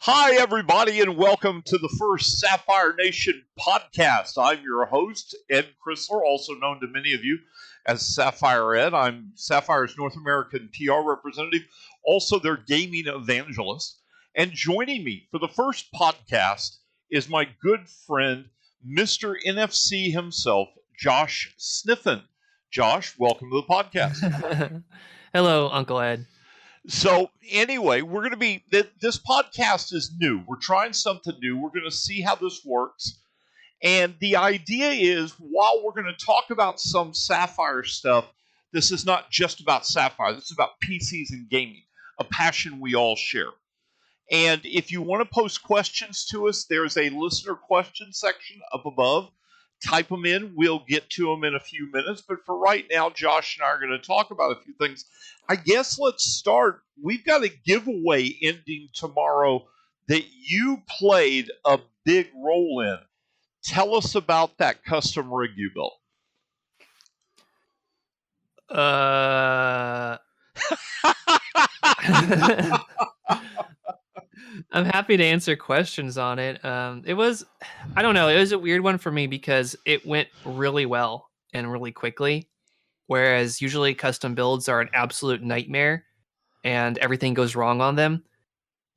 Hi, everybody, and welcome to the first Sapphire Nation podcast. I'm your host, Ed Chrysler, also known to many of you as Sapphire Ed. I'm Sapphire's North American PR representative, also their gaming evangelist. And joining me for the first podcast is my good friend, Mr. NFC himself, Josh Sniffen. Josh, welcome to the podcast. Hello, Uncle Ed. So anyway, we're going to be, this podcast is new. We're trying something new. We're going to see how this works. And the idea is, while we're going to talk about some Sapphire stuff, this is not just about Sapphire. This is about PCs and gaming, a passion we all share. And if you want to post questions to us, there's a listener question section up above. Type them in. We'll get to them in a few minutes. But for right now, Josh and I are going to talk about a few things. I guess let's start. We've got a giveaway ending tomorrow that you played a big role in. Tell us about that custom rig you built. I'm happy to answer questions on it. It was a weird one for me because it went really well and really quickly, whereas usually custom builds are an absolute nightmare and everything goes wrong on them.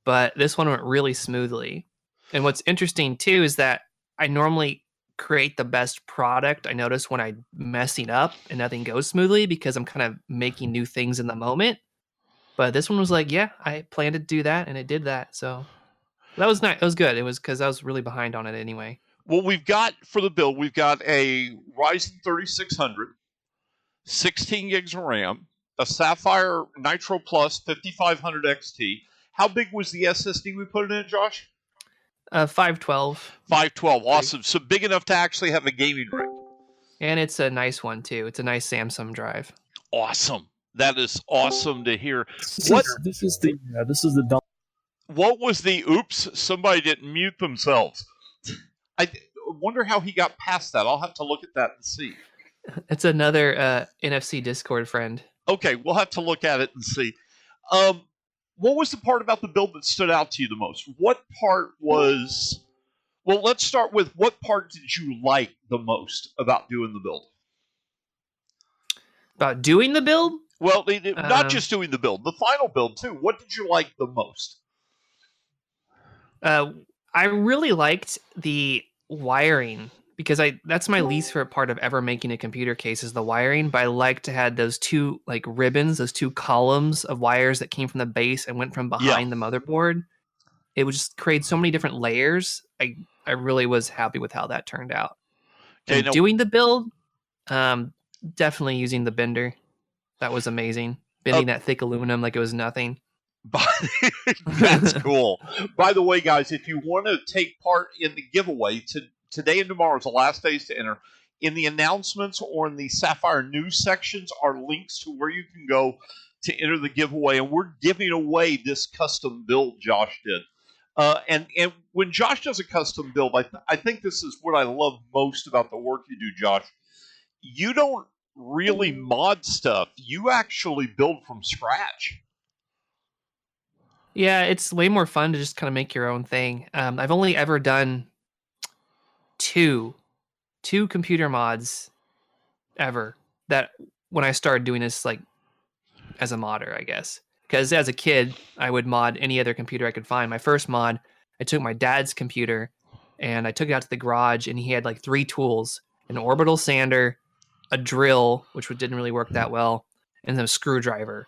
But this one went really smoothly. And what's interesting too is that I normally create the best product. I notice when I'm messing up and nothing goes smoothly because I'm kind of making new things in the moment. But this one was like, yeah, I planned to do that, and it did that. So that was nice. It was good. It was because I was really behind on it anyway. Well, we've got, for the build, we've got a Ryzen 3600, 16 gigs of RAM, a Sapphire Nitro Plus 5500 XT. How big was the SSD we put in it, Josh? 512. 512, awesome. So big enough to actually have a gaming rig. And it's a nice one, too. It's a nice Samsung drive. Awesome. That is awesome to hear. This is the What was the oops? Somebody didn't mute themselves. I wonder how he got past that. I'll have to look at that and see. It's another NFC Discord friend. Okay, we'll have to look at it and see. What was the part about the build that stood out to you the most? What part was... Well, let's start with what part did you like the most about doing the build? About doing the build? Well, not just doing the build, the final build too. What did you like the most? I really liked the wiring because that's my least favorite part of ever making a computer case is the wiring. But I liked to have those two like ribbons, those two columns of wires that came from the base and went from behind the motherboard. It would just create so many different layers. I really was happy with how that turned out. Okay, doing the build, definitely using the bender. That was amazing. Bending that thick aluminum like it was nothing. That's cool. By the way, guys, if you want to take part in the giveaway, today and tomorrow is the last days to enter. In the announcements or in the Sapphire News sections are links to where you can go to enter the giveaway. And we're giving away this custom build Josh did. And when Josh does a custom build, I think this is what I love most about the work you do, Josh. You don't really mod stuff. You actually build from scratch. Yeah, it's way more fun to just kind of make your own thing. I've only ever done two computer mods ever that when I started doing this like as a modder, I guess. Because as a kid, I would mod any other computer I could find. My first mod, I took my dad's computer and I took it out to the garage and he had like 3 tools, an orbital sander, a drill, which didn't really work that well, and then a screwdriver.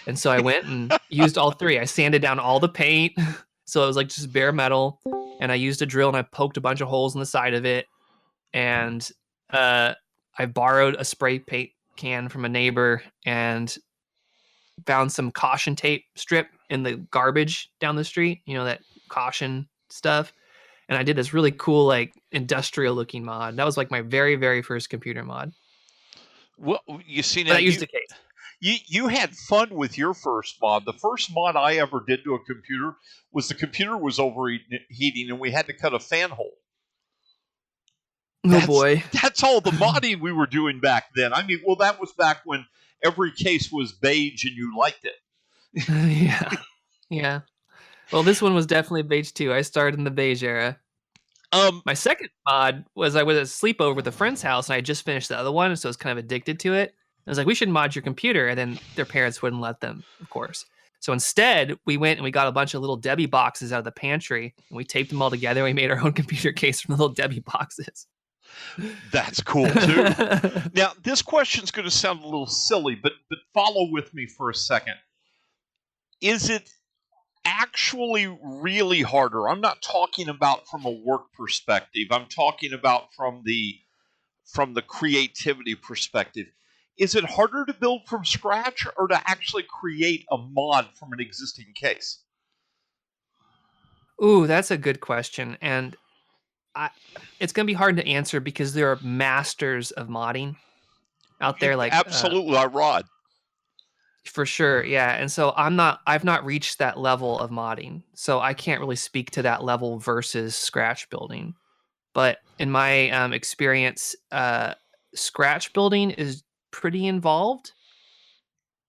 And so I went and used all 3. I sanded down all the paint, so it was like just bare metal. And I used a drill and I poked a bunch of holes in the side of it. And I borrowed a spray paint can from a neighbor and found some caution tape strip in the garbage down the street. You know, that caution stuff. And I did this really cool, like industrial looking mod. That was like my very, very first computer mod. Well, you see now, I used a case. You had fun with your first mod. The first mod I ever did to a computer was the computer was overheating and we had to cut a fan hole. Boy. That's all the modding we were doing back then. I mean, well, that was back when every case was beige and you liked it. Yeah. Well, this one was definitely beige too. I started in the beige era. My second mod was I was at a sleepover with a friend's house, and I just finished the other one, so I was kind of addicted to it. I was like, we should mod your computer, and then their parents wouldn't let them, of course. So instead, we went and we got a bunch of little Debbie boxes out of the pantry, and we taped them all together. And we made our own computer case from the little Debbie boxes. That's cool too. Now, this question is going to sound a little silly, but follow with me for a second. Is it actually really harder? I'm not talking about from a work perspective. I'm talking about from the creativity perspective. Is it harder to build from scratch or to actually create a mod from an existing case? Ooh, that's a good question. And it's going to be hard to answer because there are masters of modding out there. Like absolutely, Rod. For sure, yeah. And so I've not reached that level of modding, so I can't really speak to that level versus scratch building. But in my experience, scratch building is pretty involved.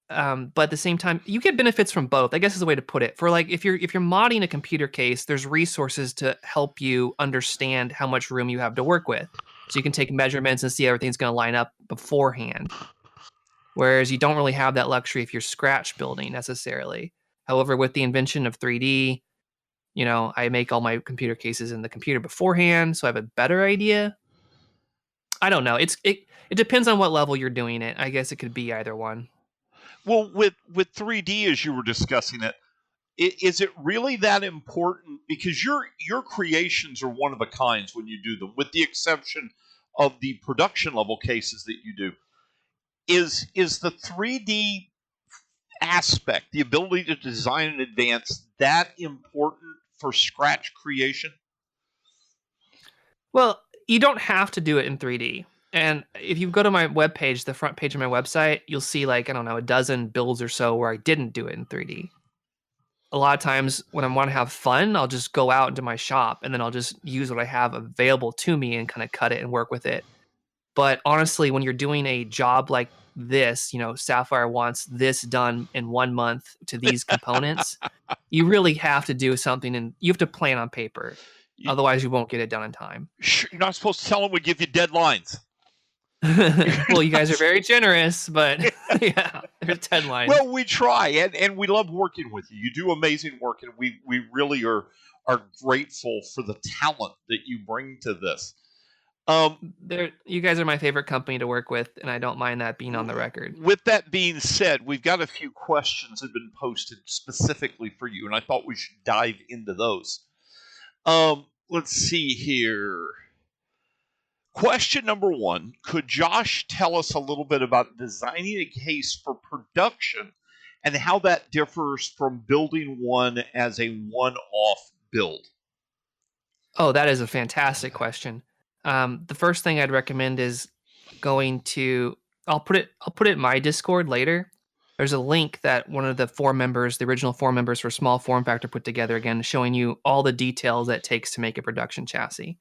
But at the same time, you get benefits from both, I guess is the way to put it. For like, if you're modding a computer case, there's resources to help you understand how much room you have to work with. So you can take measurements and see everything's going to line up beforehand. Whereas you don't really have that luxury if you're scratch building necessarily. However, with the invention of 3D, I make all my computer cases in the computer beforehand, so I have a better idea. I don't know. It depends on what level you're doing it. I guess it could be either one. Well, with 3D, as you were discussing it, is it really that important? Because your creations are one of a kinds when you do them, with the exception of the production level cases that you do. Is the 3D aspect, the ability to design in advance, that important for scratch creation? Well, you don't have to do it in 3D. And if you go to my webpage, the front page of my website, you'll see like, I don't know, a dozen builds or so where I didn't do it in 3D. A lot of times when I want to have fun, I'll just go out into my shop and then I'll just use what I have available to me and kind of cut it and work with it. But honestly, when you're doing a job like this, Sapphire wants this done in 1 month to these components, you really have to do something and you have to plan on paper. Otherwise, you won't get it done in time. You're not supposed to tell them we give you deadlines. Well, you guys are very generous, but yeah, there's deadlines. Well, we try, and we love working with you. You do amazing work, and we really are grateful for the talent that you bring to this. You guys are my favorite company to work with, and I don't mind that being on the record. With that being said, we've got a few questions that have been posted specifically for you, and I thought we should dive into those. Let's see here. Question number 1, could Josh tell us a little bit about designing a case for production and how that differs from building one as a one-off build? Oh, that is a fantastic question. The first thing I'd recommend is going to, I'll put it in my Discord later. There's a link that one of the original 4 members for Small Form Factor put together, again, showing you all the details that it takes to make a production chassis.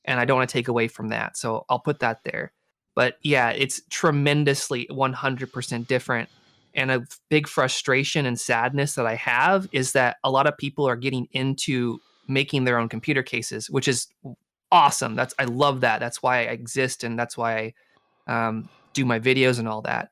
And I don't want to take away from that, so I'll put that there. But yeah, it's tremendously 100% different. And a big frustration and sadness that I have is that a lot of people are getting into making their own computer cases, which is awesome. I love that. That's why I exist, and that's why I do my videos and all that.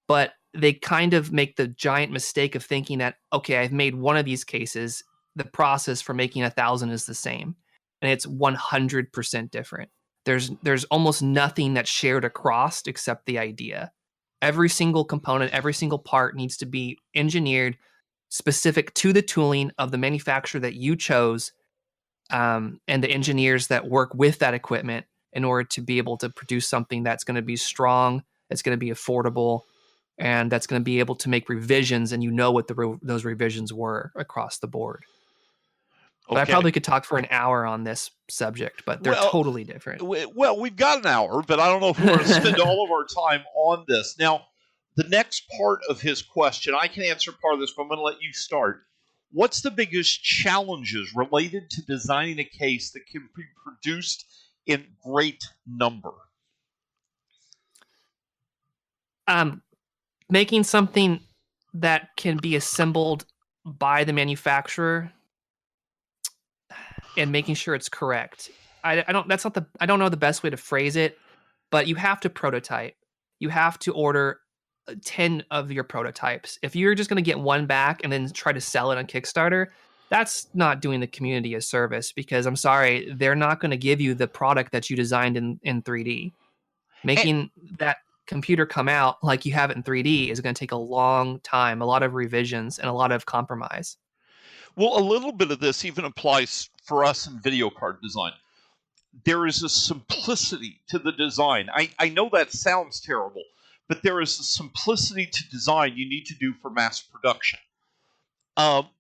But they kind of make the giant mistake of thinking that, okay, I've made one of these cases. The process for making 1,000 is the same. And it's 100% different. There's almost nothing that's shared across except the idea. Every single component, every single part needs to be engineered specific to the tooling of the manufacturer that you chose, and the engineers that work with that equipment in order to be able to produce something that's going to be strong, that's going to be affordable, and that's going to be able to make revisions, and what those revisions were across the board. But I probably could talk for an hour on this subject, but they're totally different. Well, we've got an hour, but I don't know if we want to spend all of our time on this. Now, the next part of his question, I can answer part of this, but I'm going to let you start. What's the biggest challenges related to designing a case that can be produced in great number? Making something that can be assembled by the manufacturer and making sure it's correct. I don't know the best way to phrase it, but you have to prototype. You have to order 10 of your prototypes. If you're just going to get one back and then try to sell it on Kickstarter, that's not doing the community a service, because I'm sorry, they're not going to give you the product that you designed in 3D. Making that computer come out like you have it in 3D is going to take a long time, a lot of revisions, and a lot of compromise. Well, a little bit of this even applies for us in video card design. There is a simplicity to the design. I know that sounds terrible, but there is a simplicity to design you need to do for mass production.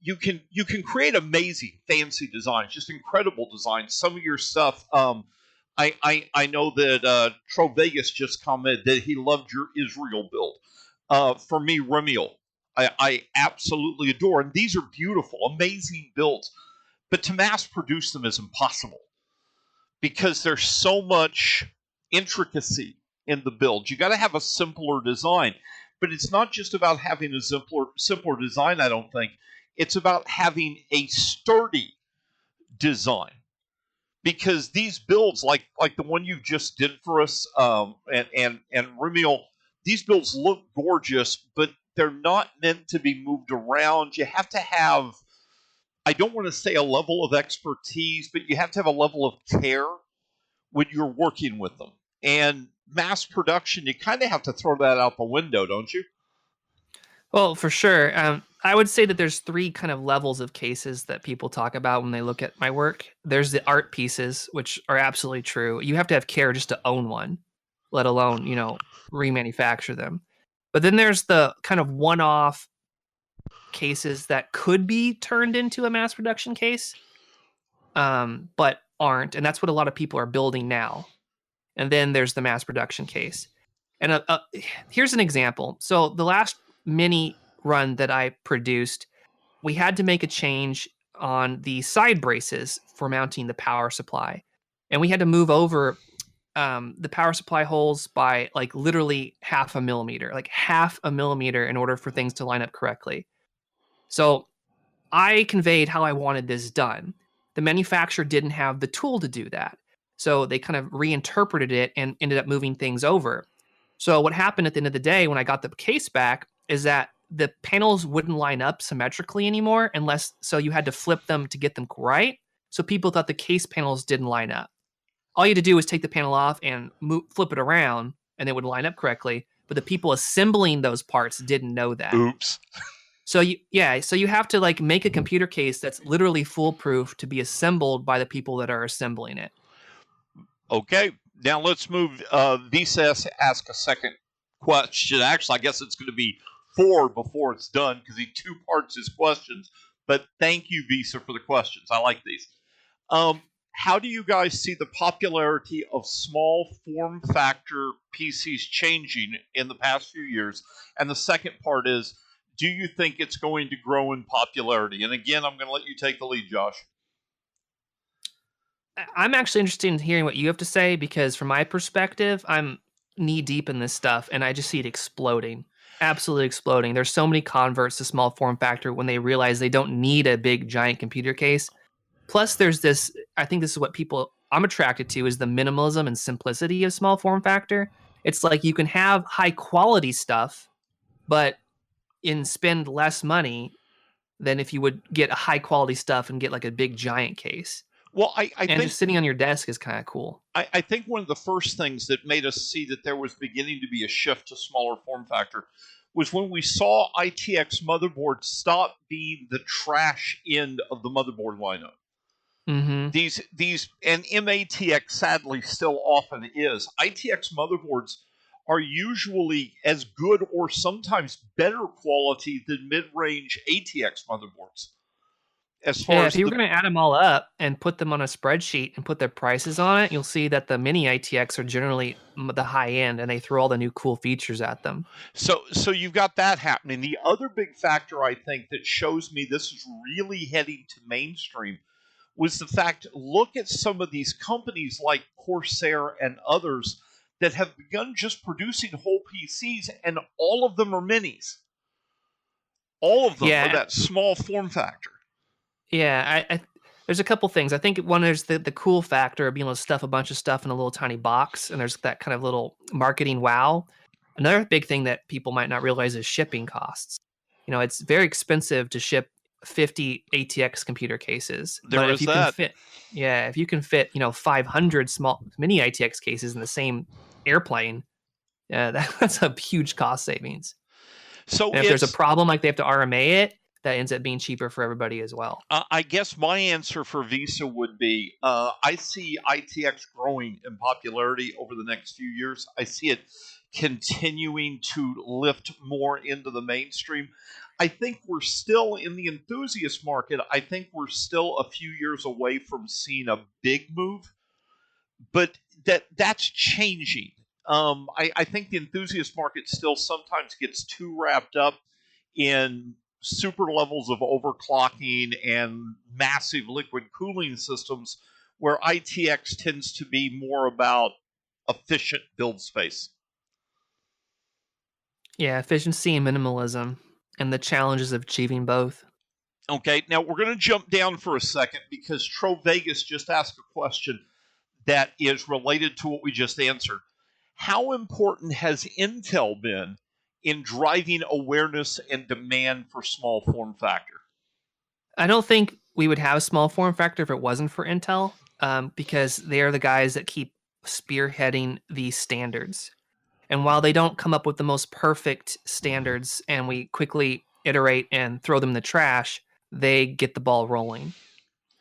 You can create amazing, fancy designs, just incredible designs. Some of your stuff, I know that Tro Vegas just commented that he loved your Israel build. For me, Remiel, I absolutely adore, and these are beautiful, amazing builds. But to mass produce them is impossible because there's so much intricacy in the build. You got to have a simpler design, but it's not just about having a simpler design. I don't think it's about having a sturdy design, because these builds, like the one you just did for us, and Remiel, these builds look gorgeous, but they're not meant to be moved around. You have to have, I don't want to say a level of expertise, but you have to have a level of care when you're working with them. And mass production, you kind of have to throw that out the window, don't you? Well, for sure. I would say that there's 3 kind of levels of cases that people talk about when they look at my work. There's the art pieces, which are absolutely true. You have to have care just to own one, let alone, remanufacture them. But then there's the kind of one-off cases that could be turned into a mass production case, but aren't. And that's what a lot of people are building now. And then there's the mass production case. And here's an example. So the last mini run that I produced, we had to make a change on the side braces for mounting the power supply. And we had to move over the power supply holes by like literally half a millimeter in order for things to line up correctly. So I conveyed how I wanted this done. The manufacturer didn't have the tool to do that. So they kind of reinterpreted it and ended up moving things over. So what happened at the end of the day when I got the case back is that the panels wouldn't line up symmetrically anymore, so you had to flip them to get them right. So people thought the case panels didn't line up. All you had to do was take the panel off and flip it around, and it would line up correctly. But the people assembling those parts didn't know that. Oops. So you have to like make a computer case that's literally foolproof to be assembled by the people that are assembling it. Okay, now let's move. Visa ask a second question. Actually, I guess it's going to be 4 before it's done because he 2 parts his questions. But thank you, Visa, for the questions. I like these. How do you guys see the popularity of small form factor PCs changing in the past few years? And the second part is, do you think it's going to grow in popularity? And again, I'm going to let you take the lead, Josh. I'm actually interested in hearing what you have to say, because from my perspective, I'm knee deep in this stuff and I just see it exploding. Absolutely exploding. There's so many converts to small form factor when they realize they don't need a big giant computer case. Plus there's this, I think this is what I'm attracted to, is the minimalism and simplicity of small form factor. It's like you can have high quality stuff, but spend less money than if you would get a high quality stuff and get like a big giant case. Well, I think just sitting on your desk is kind of cool. I think one of the first things that made us see that there was beginning to be a shift to smaller form factor was when we saw ITX motherboards stop being the trash end of the motherboard lineup. Mm-hmm. These and MATX sadly still often is. ITX motherboards are usually as good or sometimes better quality than mid-range ATX motherboards. As far as if you were going to add them all up and put them on a spreadsheet and put their prices on it, you'll see that the mini ITX are generally the high end, and they throw all the new cool features at them. So you've got that happening. The other big factor I think that shows me this is really heading to mainstream was the fact, look at some of these companies like Corsair and others that have begun just producing whole PCs, and all of them are minis. All of them are that small form factor. Yeah, There's a couple things. I think one is the cool factor of being able to stuff a bunch of stuff in a little tiny box, and there's that kind of little marketing wow. Another big thing that people might not realize is shipping costs. It's very expensive to ship 50 ATX computer cases. There But is that. if you can fit 500 small mini ITX cases in the same airplane, that's a huge cost savings. So And if there's a problem, like they have to RMA it, that ends up being cheaper for everybody as well. I guess my answer for Visa would be I see ITX growing in popularity over the next few years. I see it continuing to lift more into the mainstream. I think we're still in the enthusiast market. I think we're still a few years away from seeing a big move, but that's changing. I think the enthusiast market still sometimes gets too wrapped up in super levels of overclocking and massive liquid cooling systems, where ITX tends to be more about efficient build space. Yeah, efficiency and minimalism, and the challenges of achieving both. Okay, now we're going to jump down for a second because Tro Vegas just asked a question that is related to what we just answered. How important has Intel been in driving awareness and demand for small form factor? I don't think we would have small form factor if it wasn't for Intel, because they are the guys that keep spearheading these standards. And while they don't come up with the most perfect standards and we quickly iterate and throw them in the trash, they get the ball rolling.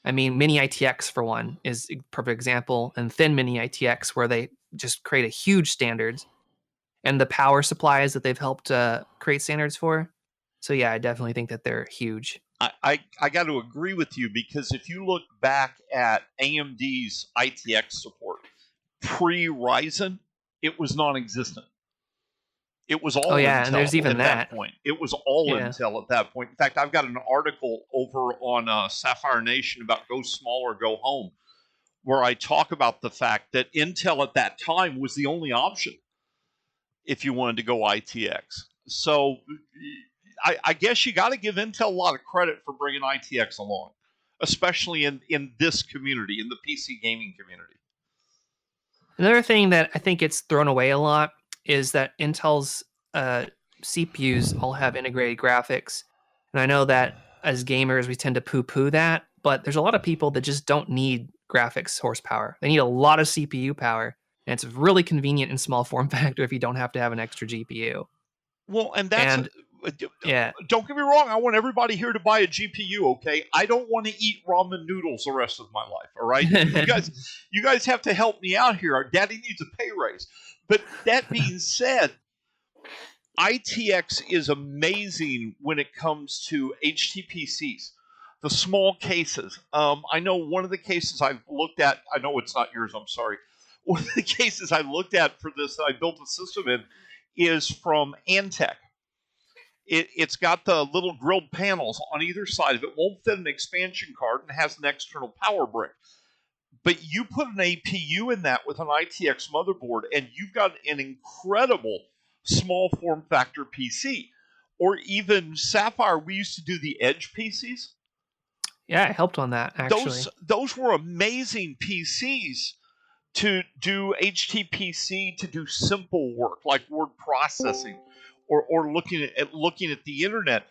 I mean, Mini ITX, for one, is a perfect example, and Thin Mini ITX, where they just create a huge standards, and the power supplies that they've helped create standards for. So yeah, I definitely think that they're huge. I got to agree with you, because if you look back at AMD's ITX support pre-Ryzen, it was non-existent. It was all Intel and there's even at that point. It was all Intel at that point. In fact, I've got an article over on Sapphire Nation about Go Small or Go Home, where I talk about the fact that Intel at that time was the only option if you wanted to go ITX. So I guess you got to give Intel a lot of credit for bringing ITX along, especially in this community, in the PC gaming community. Another thing that I think gets thrown away a lot is that Intel's CPUs all have integrated graphics. And I know that as gamers, we tend to poo-poo that, but there's a lot of people that just don't need graphics horsepower. They need a lot of CPU power, and it's really convenient in small form factor if you don't have to have an extra GPU. Well, and that's... Don't get me wrong. I want everybody here to buy a GPU, okay? I don't want to eat ramen noodles the rest of my life, all right? You guys have to help me out here. Our daddy needs a pay raise. But that being said, ITX is amazing when it comes to HTPCs, the small cases. I know one of the cases I've looked at, I know it's not yours, I'm sorry. One of the cases I looked at for this that I built a system in is from Antec. It's got the little grilled panels on either side of it. Won't fit an expansion card and has an external power brick. But you put an APU in that with an ITX motherboard, and you've got an incredible small form factor PC. Or even Sapphire, we used to do the Edge PCs. Yeah, I helped on that, actually. Those were amazing PCs to do HTPC, to do simple work like word processing. Or looking at the internet.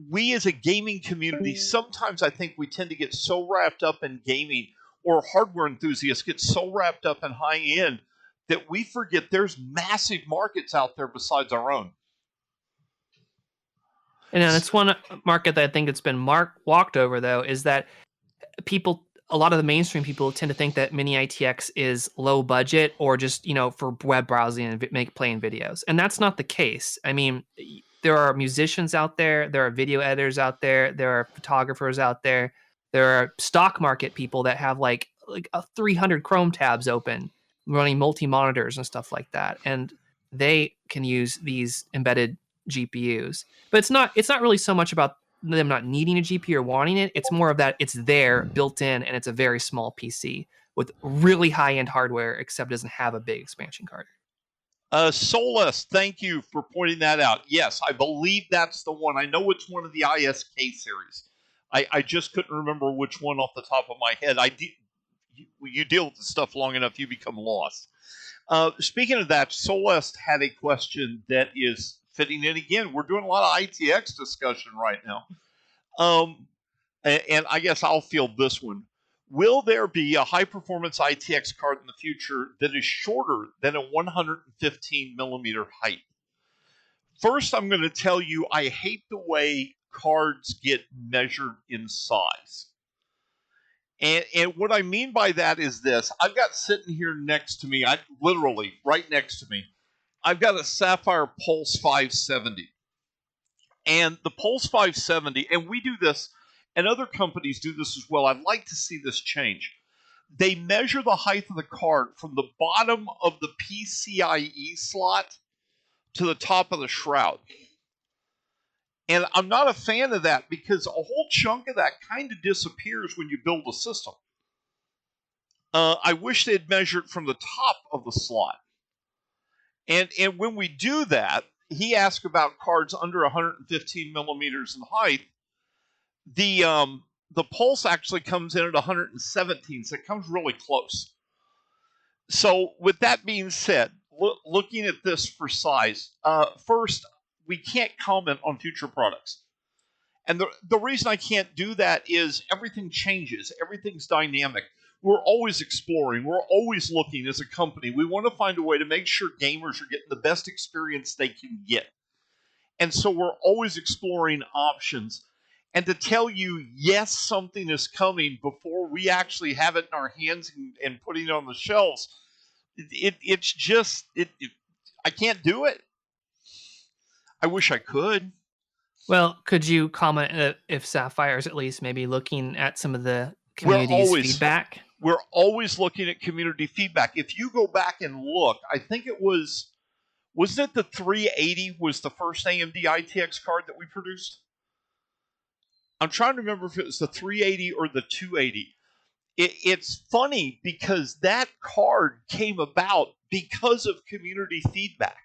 We as a gaming community, sometimes I think we tend to get so wrapped up in gaming, or hardware enthusiasts get so wrapped up in high end, that we forget there's massive markets out there besides our own. And that's one market that I think it's been walked over, though, is that a lot of the mainstream people tend to think that Mini ITX is low budget or just, for web browsing and playing videos. And that's not the case. I mean, there are musicians out there, there are video editors out there, there are photographers out there, there are stock market people that have like 300 Chrome tabs open, running multi-monitors and stuff like that. And they can use these embedded GPUs. But it's not really so much about them not needing a GPU or wanting it. It's more of that it's there, built in, and it's a very small PC with really high-end hardware, except it doesn't have a big expansion card. Solus, thank you for pointing that out. Yes, I believe that's the one. I know it's one of the ISK series. I just couldn't remember which one off the top of my head. You deal with the stuff long enough, you become lost. Speaking of that, Celeste had a question that is fitting in again. We're doing a lot of ITX discussion right now. And I guess I'll field this one. Will there be a high-performance ITX card in the future that is shorter than a 115 millimeter height? First, I'm going to tell you I hate the way cards get measured in size. And what I mean by that is this. I've got sitting here next to me, literally right next to me, I've got a SAPPHIRE Pulse 570. And the Pulse 570, and we do this, and other companies do this as well. I'd like to see this change. They measure the height of the card from the bottom of the PCIe slot to the top of the shroud. And I'm not a fan of that because a whole chunk of that kind of disappears when you build a system. I wish they'd measured from the top of the slot. And when we do that, he asked about cards under 115 millimeters in height. The Pulse actually comes in at 117, so it comes really close. So with that being said, looking at this for size, first, we can't comment on future products. And the reason I can't do that is everything changes. Everything's dynamic. We're always exploring. We're always looking as a company. We want to find a way to make sure gamers are getting the best experience they can get. And so we're always exploring options. And to tell you, yes, something is coming before we actually have it in our hands and putting it on the shelves, it's just, I can't do it. I wish I could. Well, could you comment if Sapphire's at least maybe looking at some of the community's feedback? We're always looking at community feedback. If you go back and look, I think wasn't it the 380 was the first AMD ITX card that we produced? I'm trying to remember if it was the 380 or the 280. It's funny because that card came about because of community feedback.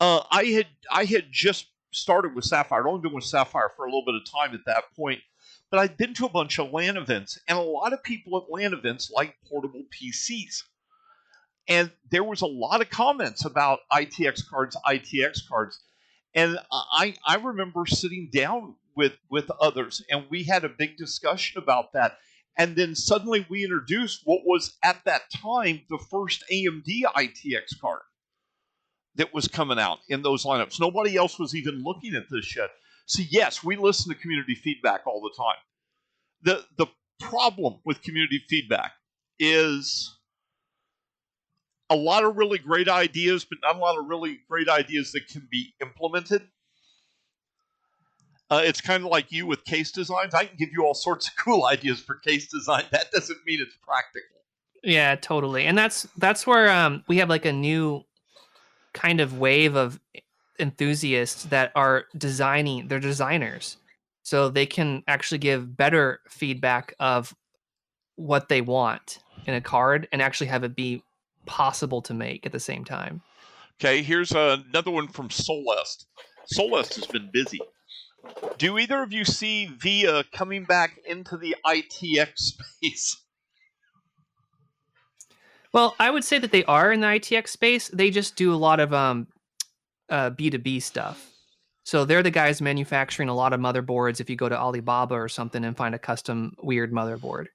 I had just started with Sapphire. I'd only been with Sapphire for a little bit of time at that point, but I'd been to a bunch of LAN events, and a lot of people at LAN events like portable PCs. And there was a lot of comments about ITX cards. And I remember sitting down with others, and we had a big discussion about that. And then suddenly we introduced what was at that time the first AMD ITX card that was coming out in those lineups. Nobody else was even looking at this yet. So yes, we listen to community feedback all the time. The problem with community feedback is a lot of really great ideas, but not a lot of really great ideas that can be implemented. It's kind of like you with case designs. I can give you all sorts of cool ideas for case design. That doesn't mean it's practical. Yeah, totally. And that's where we have like a new kind of wave of enthusiasts that are designing. They're designers, so they can actually give better feedback of what they want in a card and actually have it be possible to make at the same time. Okay, here's another one from Celeste. Celeste has been busy. Do either of you see VIA coming back into the ITX space? Well, I would say that they are in the ITX space. They just do a lot of B2B stuff. So they're the guys manufacturing a lot of motherboards if you go to Alibaba or something and find a custom weird motherboard.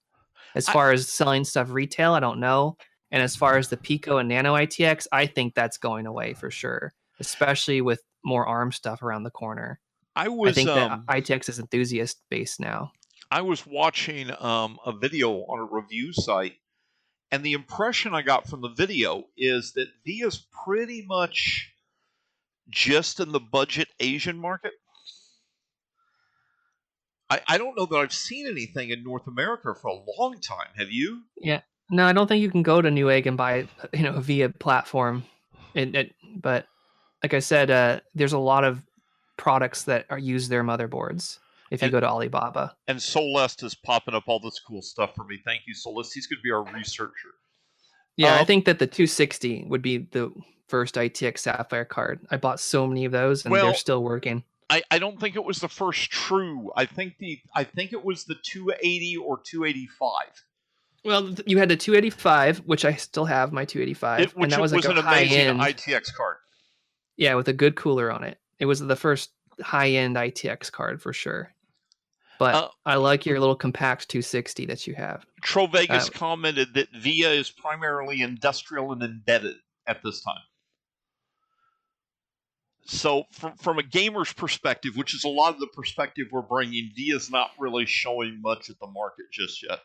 As far as selling stuff retail, I don't know. And as far as the Pico and Nano ITX, I think that's going away for sure, especially with more ARM stuff around the corner. I think that ITX is enthusiast based now. I was watching a video on a review site, and the impression I got from the video is that VIA's pretty much just in the budget Asian market. I don't know that I've seen anything in North America for a long time. Have you? Yeah. No, I don't think you can go to Newegg and buy, a VIA platform. But like I said, there's a lot of products that use their motherboards if you go to Alibaba. And Celeste is popping up all this cool stuff for me. Thank you, Celeste. He's going to be our researcher. Yeah, I think that the 260 would be the first ITX Sapphire card. I bought so many of those, and they're still working. I don't think it was the first true. I think it was the 280 or 285. Well, you had the 285, which I still have my 285, and Which that was like was a an high amazing end. ITX card. Yeah, with a good cooler on it. It was the first high end ITX card for sure. But I like your little compact 260 that you have. Tro Vegas commented that VIA is primarily industrial and embedded at this time. So from a gamer's perspective, which is a lot of the perspective we're bringing, VIA is not really showing much at the market just yet.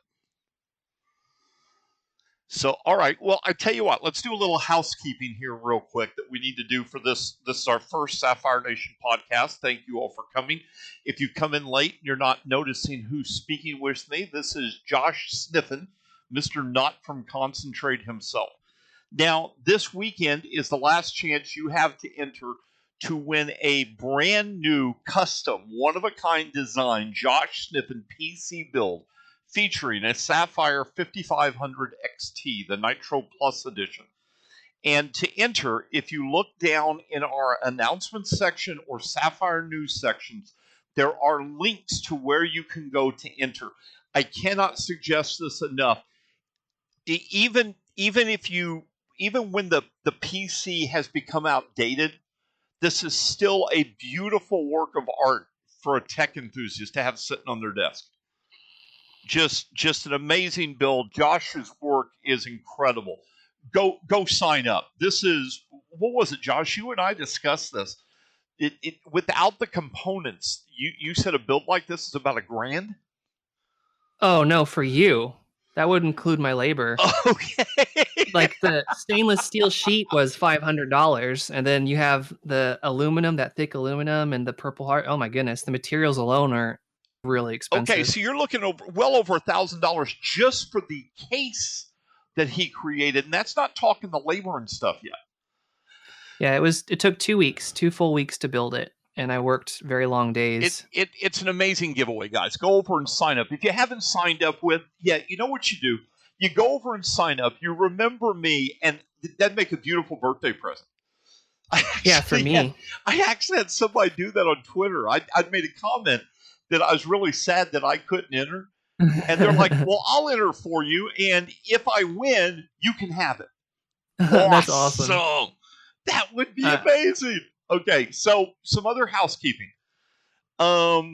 So, all right. Well, I tell you what, let's do a little housekeeping here real quick that we need to do for this. This is our first Sapphire Nation podcast. Thank you all for coming. If you come in late and you're not noticing who's speaking with me, this is Josh Sniffen, Mr. Not from Concentrate himself. Now, this weekend is the last chance you have to enter to win a brand new custom, one-of-a-kind design Josh Sniffen PC build featuring a Sapphire 5500 XT, the Nitro Plus edition. And to enter, if you look down in our announcements section or Sapphire News sections, there are links to where you can go to enter. I cannot suggest this enough. Even when the PC has become outdated, this is still a beautiful work of art for a tech enthusiast to have sitting on their desk. Just an amazing build. Josh's work is incredible. Go sign up. This is, what was it, Josh? You and I discussed this. It without the components, you said a build like this is about $1,000? Oh no, for you. That would include my labor. Okay. Like the stainless steel sheet was $500, and then you have the aluminum, that thick aluminum, and the Purple Heart. Oh my goodness, the materials alone are really expensive. Okay, so you're looking well over $1,000 just for the case that he created, and that's not talking the labor and stuff yet. Yeah, it took 2 weeks, 2 full weeks to build it, and I worked very long days. It's an amazing giveaway, guys. Go over and sign up. If you haven't signed up you know what you do. You go over and sign up. You remember me, and that'd make a beautiful birthday present. Yeah, for me. I actually had somebody do that on Twitter. I'd made a comment that I was really sad that I couldn't enter. And they're like, well, I'll enter for you, and if I win, you can have it. That's awesome. That would be amazing. Okay, so some other housekeeping. Let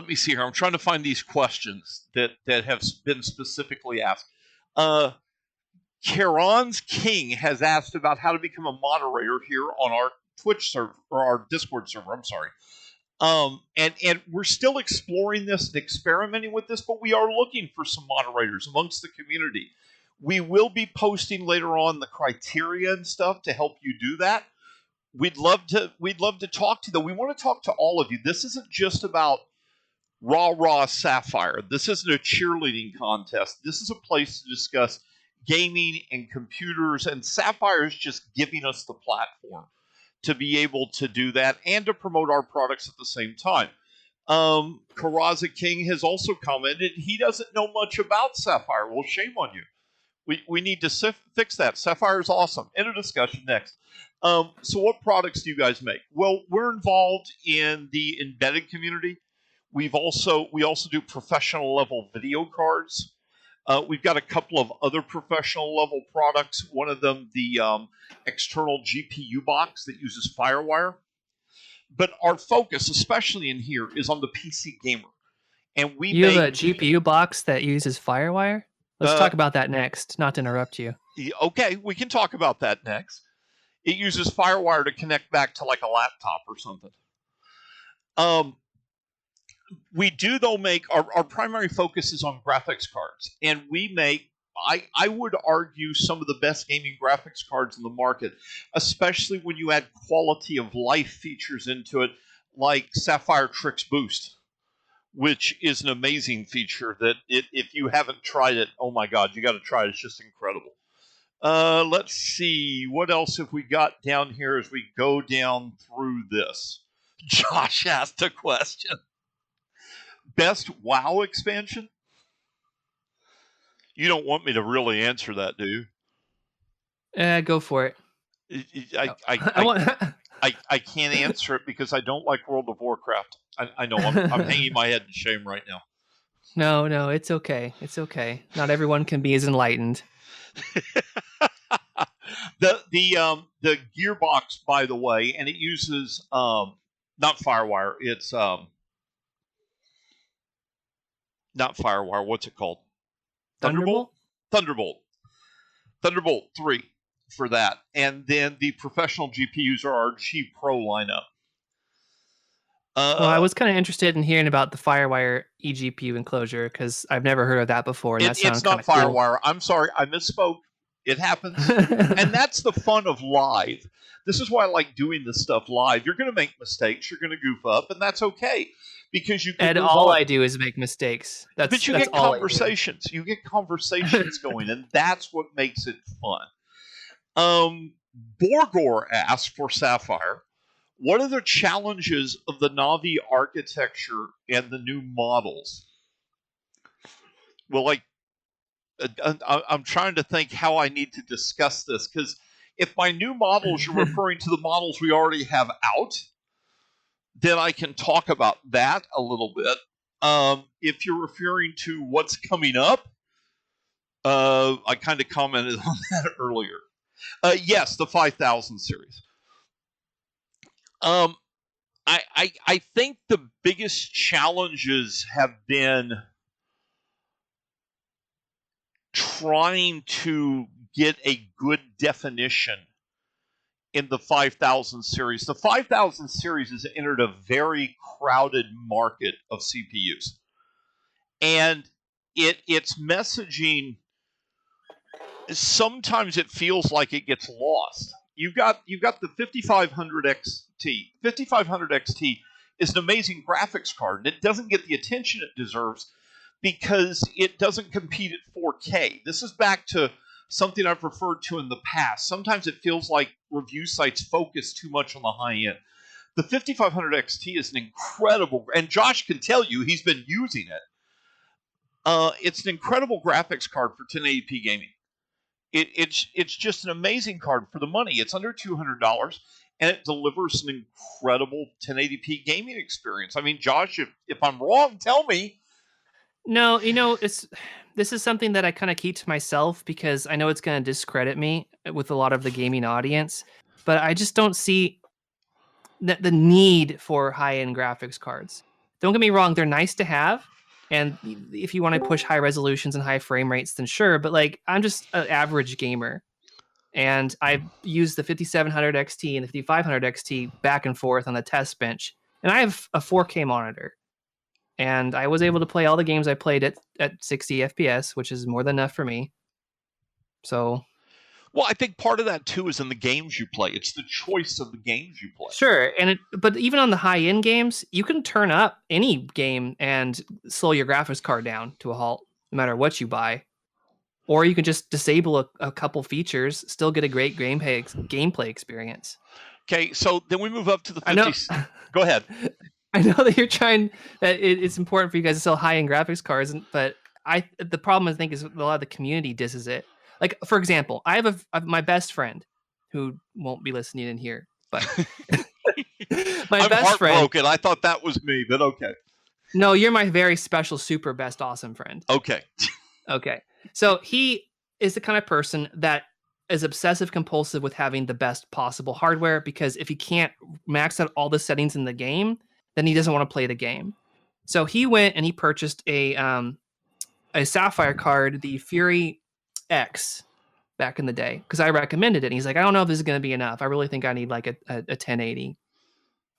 me see here. I'm trying to find these questions that have been specifically asked. Karon's King has asked about how to become a moderator here on our Twitch server, or our Discord server. I'm sorry. And we're still exploring this and experimenting with this, but we are looking for some moderators amongst the community. We will be posting later on the criteria and stuff to help you do that. We'd love to talk to you, though. We want to talk to all of you. This isn't just about raw Sapphire. This isn't a cheerleading contest. This is a place to discuss gaming and computers, and Sapphire is just giving us the platform to be able to do that and to promote our products at the same time. Karaza King has also commented he doesn't know much about Sapphire. Well, shame on you. We need to fix that. Sapphire is awesome. End of discussion. Next. So what products do you guys make? Well, we're involved in the embedded community. We also do professional level video cards. We've got a couple of other professional level products. One of them, the external GPU box that uses Firewire. But our focus, especially in here, is on the PC gamer. And you have a GPU box that uses Firewire? Let's talk about that next, not to interrupt you. Okay, we can talk about that next. It uses Firewire to connect back to like a laptop or something. We do, though, make our primary focus is on graphics cards. And we make, I would argue, some of the best gaming graphics cards in the market, especially when you add quality of life features into it, like Sapphire Tricks Boost, which is an amazing feature that if you haven't tried it, oh my God, you got to try it. It's just incredible. Let's see. What else have we got down here as we go down through this? Josh asked a question. Best WoW expansion? You don't want me to really answer that, do you? Go for it. I can't answer it because I don't like World of Warcraft. I know I'm hanging my head in shame right now. No, it's okay. It's okay. Not everyone can be as enlightened. The gearbox, by the way, and it uses not Firewire. It's not Firewire. What's it called? Thunderbolt? Thunderbolt 3 for that, and then the professional GPUs are our G Pro lineup. Well, I was kind of interested in hearing about the Firewire eGPU enclosure because I've never heard of that before. And that sounds it's not cool. Firewire. I'm sorry, I misspoke. It happens. And that's the fun of live. This is why I like doing this stuff live. You're going to make mistakes. You're going to goof up, and that's okay. Because you can and all I do is make mistakes. But you get conversations. You get conversations going, and that's what makes it fun. Borgor asked for Sapphire, what are the challenges of the Navi architecture and the new models? Well, I'm trying to think how I need to discuss this, because if by new models you're referring to the models we already have out, then I can talk about that a little bit. If you're referring to what's coming up, I kind of commented on that earlier. Yes, the 5000 series. I think the biggest challenges have been trying to get a good definition in the 5000 series. The 5000 series has entered a very crowded market of CPUs. And its messaging, sometimes it feels like it gets lost. You've got the 5500 XT. 5500 XT is an amazing graphics card, and it doesn't get the attention it deserves because it doesn't compete at 4K. This is back to something I've referred to in the past. Sometimes it feels like review sites focus too much on the high end. The 5500 XT is an incredible, and Josh can tell you he's been using it. It's an incredible graphics card for 1080p gaming. It's just an amazing card for the money. It's under $200, and it delivers an incredible 1080p gaming experience. I mean, Josh, if I'm wrong, tell me. No, this is something that I kind of keep to myself because I know it's going to discredit me with a lot of the gaming audience, but I just don't see the need for high-end graphics cards. Don't get me wrong, they're nice to have. And if you want to push high resolutions and high frame rates, then sure. But like, I'm just an average gamer, and I've used the 5700 XT and the 5500 XT back and forth on the test bench, and I have a 4K monitor, and I was able to play all the games I played at 60 FPS, which is more than enough for me. So, well, I think part of that too is in the games you play. It's the choice of the games you play. Sure, but even on the high-end games, you can turn up any game and slow your graphics card down to a halt, no matter what you buy. Or you can just disable a couple features, still get a great gameplay experience. Okay, so then we move up to the 50s. Go ahead. I know that you're trying, that it's important for you guys to sell high-end graphics cards, but the problem I think is a lot of the community disses it. Like, for example, I have my best friend who won't be listening in here, but I'm heartbroken. I thought that was me, but okay. No, you're my very special, super best, awesome friend. Okay. Okay. So he is the kind of person that is obsessive compulsive with having the best possible hardware, because if he can't max out all the settings in the game, then he doesn't want to play the game. So he went and he purchased a Sapphire card, the Fury X, back in the day, because I recommended it. And he's like, I don't know if this is going to be enough. I really think I need like a 1080,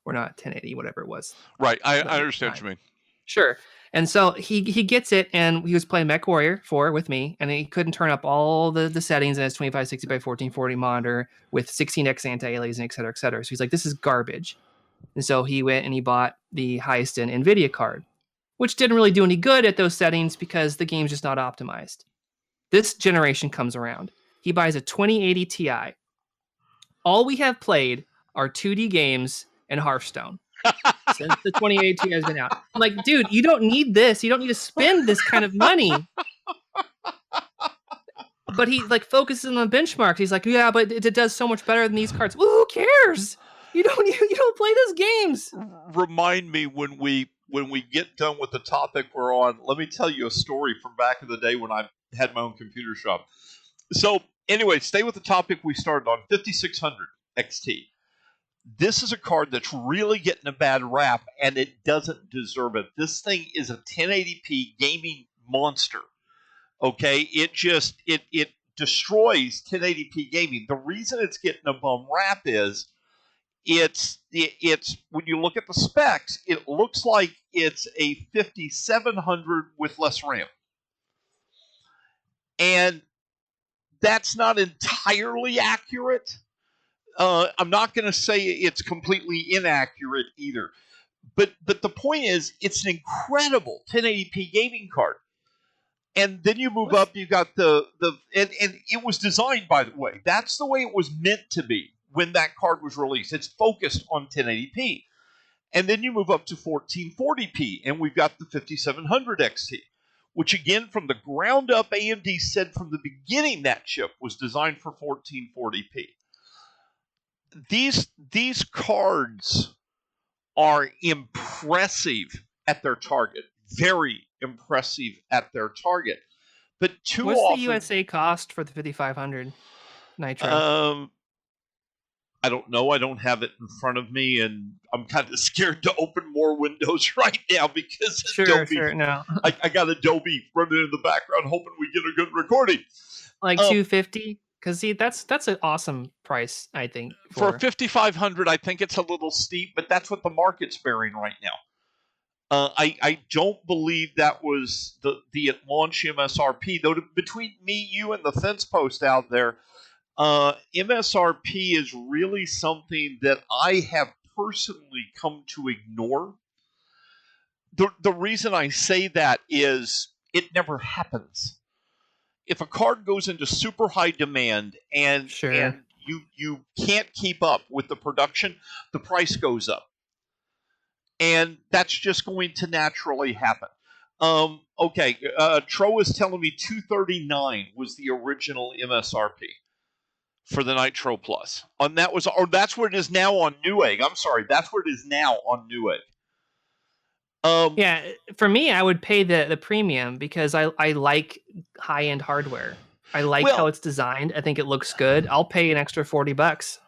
or not 1080, whatever it was. Right. I understand what you mean. Sure. And so he gets it, and he was playing MechWarrior 4 with me, and he couldn't turn up all the settings in his 2560 by 1440 monitor with 16x anti-aliasing, et cetera, et cetera. So he's like, this is garbage. And so he went and he bought the highest end NVIDIA card, which didn't really do any good at those settings because the game's just not optimized. This generation comes around. He buys a 2080 Ti. All we have played are 2D games and Hearthstone since the 2080 Ti has been out. I'm like, dude, you don't need this. You don't need to spend this kind of money. But he like focuses on the benchmarks. He's like, yeah, but it does so much better than these cards. Well, who cares? You don't play those games. Remind me when we get done with the topic we're on. Let me tell you a story from back in the day when I had my own computer shop. So anyway, stay with the topic we started on. 5600 XT. This is a card that's really getting a bad rap, and it doesn't deserve it. This thing is a 1080p gaming monster. Okay, it destroys 1080p gaming. The reason it's getting a bum rap is it's when you look at the specs, it looks like it's a 5700 with less RAM, and that's not entirely accurate. I'm not going to say it's completely inaccurate either, but the point is, it's an incredible 1080p gaming card. And then you move up, you got and it was designed, by the way. That's the way it was meant to be when that card was released. It's focused on 1080p. And then you move up to 1440p, and we've got the 5700 XT, which again, from the ground up, AMD said from the beginning that chip was designed for 1440p. These cards are impressive at their target. Very impressive at their target. But What's the USA cost for the 5500 Nitro? I don't know. I don't have it in front of me, and I'm kind of scared to open more windows right now because Adobe. No. I got Adobe running in the background, hoping we get a good recording. Like 250. Because see, that's an awesome price, I think. For 5500, I think it's a little steep, but that's what the market's bearing right now. I don't believe that was the launch MSRP, though. Between me, you, and the fence post out there, MSRP is really something that I have personally come to ignore. The reason I say that is it never happens. If a card goes into super high demand and you can't keep up with the production, the price goes up. And that's just going to naturally happen. Okay, Tro is telling me $239 was the original MSRP for the Nitro Plus. And that's where it is now on Newegg. I'm sorry, that's where it is now on Newegg. Yeah, for me, I would pay the premium because I like high-end hardware. I like how it's designed. I think it looks good. I'll pay an extra $40